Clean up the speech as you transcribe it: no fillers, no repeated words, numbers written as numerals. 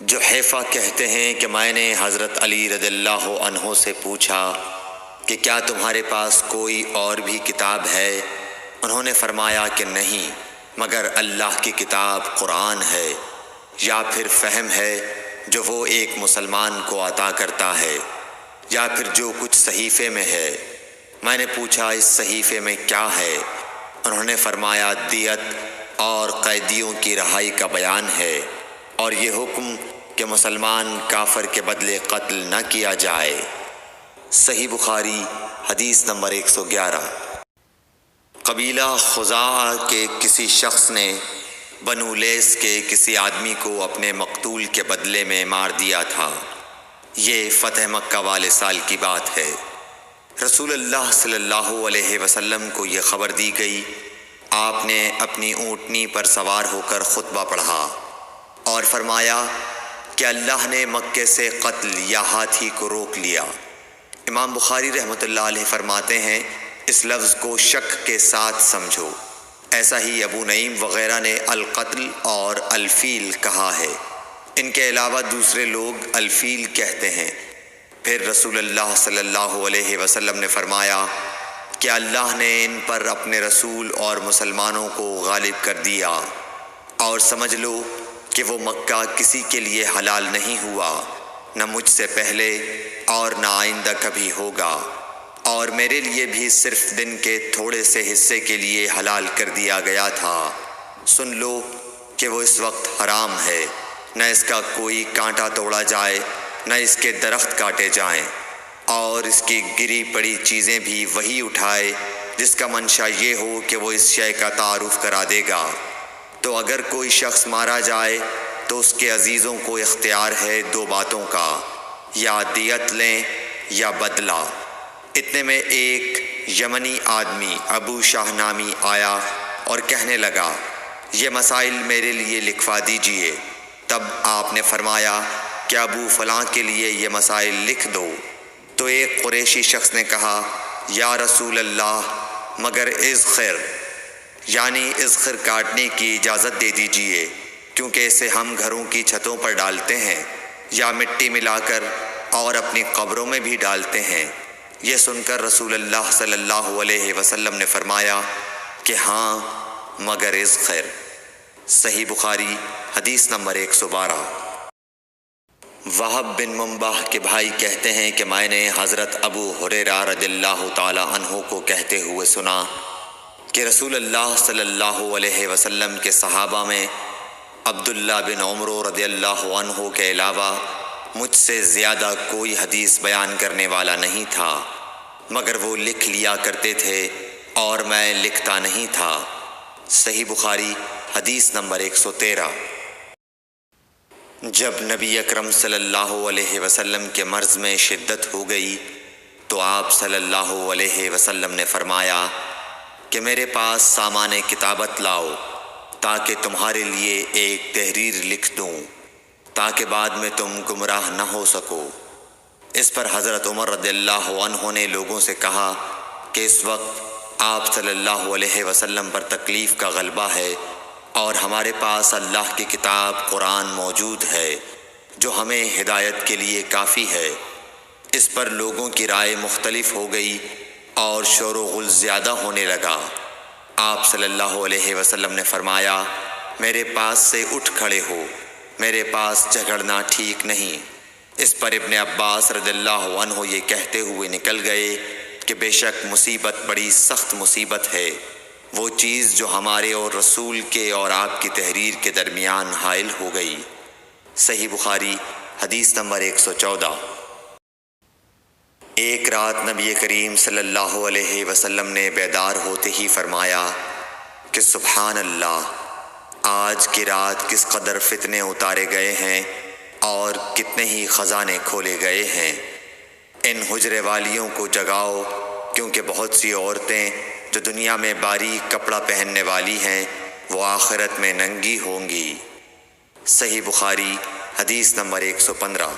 جحیفہ کہتے ہیں کہ میں نے حضرت علی رضی اللہ عنہ سے پوچھا کہ کیا تمہارے پاس کوئی اور بھی کتاب ہے؟ انہوں نے فرمایا کہ نہیں مگر اللہ کی کتاب قرآن ہے، یا پھر فہم ہے جو وہ ایک مسلمان کو عطا کرتا ہے، یا پھر جو کچھ صحیفے میں ہے۔ میں نے پوچھا اس صحیفے میں کیا ہے؟ انہوں نے فرمایا دیت اور قیدیوں کی رہائی کا بیان ہے، اور یہ حکم کہ مسلمان کافر کے بدلے قتل نہ کیا جائے۔ صحیح بخاری حدیث نمبر 111۔ قبیلہ خزاعہ کے کسی شخص نے بنو لیث کے کسی آدمی کو اپنے مقتول کے بدلے میں مار دیا تھا۔ یہ فتح مکہ والے سال کی بات ہے۔ رسول اللہ صلی اللہ علیہ وسلم کو یہ خبر دی گئی۔ آپ نے اپنی اونٹنی پر سوار ہو کر خطبہ پڑھا اور فرمایا کہ اللہ نے مکے سے قتل یا ہاتھی کو روک لیا۔ امام بخاری رحمۃ اللہ علیہ فرماتے ہیں اس لفظ کو شک کے ساتھ سمجھو۔ ایسا ہی ابو نعیم وغیرہ نے القتل اور الفیل کہا ہے۔ ان کے علاوہ دوسرے لوگ الفیل کہتے ہیں۔ پھر رسول اللہ صلی اللہ علیہ وسلم نے فرمایا کہ اللہ نے ان پر اپنے رسول اور مسلمانوں کو غالب کر دیا، اور سمجھ لو کہ وہ مکہ کسی کے لیے حلال نہیں ہوا، نہ مجھ سے پہلے اور نہ آئندہ کبھی ہوگا، اور میرے لیے بھی صرف دن کے تھوڑے سے حصے کے لیے حلال کر دیا گیا تھا۔ سن لو کہ وہ اس وقت حرام ہے، نہ اس کا کوئی کانٹا توڑا جائے، نہ اس کے درخت کاٹے جائیں، اور اس کی گری پڑی چیزیں بھی وہی اٹھائے جس کا منشا یہ ہو کہ وہ اس شے کا تعارف کرا دے گا۔ تو اگر کوئی شخص مارا جائے تو اس کے عزیزوں کو اختیار ہے دو باتوں کا، یا دیت لیں یا بدلہ۔ اتنے میں ایک یمنی آدمی ابو شاہ نامی آیا اور کہنے لگا یہ مسائل میرے لیے لکھوا دیجئے۔ تب آپ نے فرمایا کہ ابو فلاں کے لیے یہ مسائل لکھ دو۔ تو ایک قریشی شخص نے کہا یا رسول اللہ مگر اذخر، یعنی اذخر کاٹنے کی اجازت دے دیجئے، کیونکہ اسے ہم گھروں کی چھتوں پر ڈالتے ہیں یا مٹی ملا کر اور اپنی قبروں میں بھی ڈالتے ہیں۔ یہ سن کر رسول اللہ صلی اللہ علیہ وسلم نے فرمایا کہ ہاں مگر اذخر۔ صحیح بخاری حدیث نمبر 112۔ وہب بن منبح کے بھائی کہتے ہیں کہ میں نے حضرت ابو ہریرہ رضی اللہ تعالی عنہ کو کہتے ہوئے سنا کہ رسول اللہ صلی اللہ علیہ وسلم کے صحابہ میں عبداللہ بن عمر رضی اللہ عنہ کے علاوہ مجھ سے زیادہ کوئی حدیث بیان کرنے والا نہیں تھا، مگر وہ لکھ لیا کرتے تھے اور میں لکھتا نہیں تھا۔ صحیح بخاری حدیث نمبر 113۔ جب نبی اکرم صلی اللہ علیہ وسلم کے مرض میں شدت ہو گئی تو آپ صلی اللہ علیہ وسلم نے فرمایا کہ میرے پاس سامان کتابت لاؤ تاکہ تمہارے لیے ایک تحریر لکھ دوں، تاکہ بعد میں تم گمراہ نہ ہو سکو۔ اس پر حضرت عمر رضی اللہ عنہ نے لوگوں سے کہا کہ اس وقت آپ صلی اللہ علیہ وسلم پر تکلیف کا غلبہ ہے، اور ہمارے پاس اللہ کی کتاب قرآن موجود ہے جو ہمیں ہدایت کے لیے کافی ہے۔ اس پر لوگوں کی رائے مختلف ہو گئی اور شور و غل زیادہ ہونے لگا۔ آپ صلی اللہ علیہ وسلم نے فرمایا میرے پاس سے اٹھ کھڑے ہو، میرے پاس جھگڑنا ٹھیک نہیں۔ اس پر ابن عباس رضی اللہ عنہ یہ کہتے ہوئے نکل گئے کہ بے شک مصیبت بڑی سخت مصیبت ہے، وہ چیز جو ہمارے اور رسول کے اور آپ کی تحریر کے درمیان حائل ہو گئی۔ صحیح بخاری حدیث نمبر 114۔ ایک رات نبی کریم صلی اللہ علیہ وسلم نے بیدار ہوتے ہی فرمایا کہ سبحان اللہ، آج کی رات کس قدر فتنے اتارے گئے ہیں اور کتنے ہی خزانے کھولے گئے ہیں۔ ان حجرے والیوں کو جگاؤ، کیونکہ بہت سی عورتیں جو دنیا میں باریک کپڑا پہننے والی ہیں وہ آخرت میں ننگی ہوں گی۔ صحیح بخاری حدیث نمبر 115۔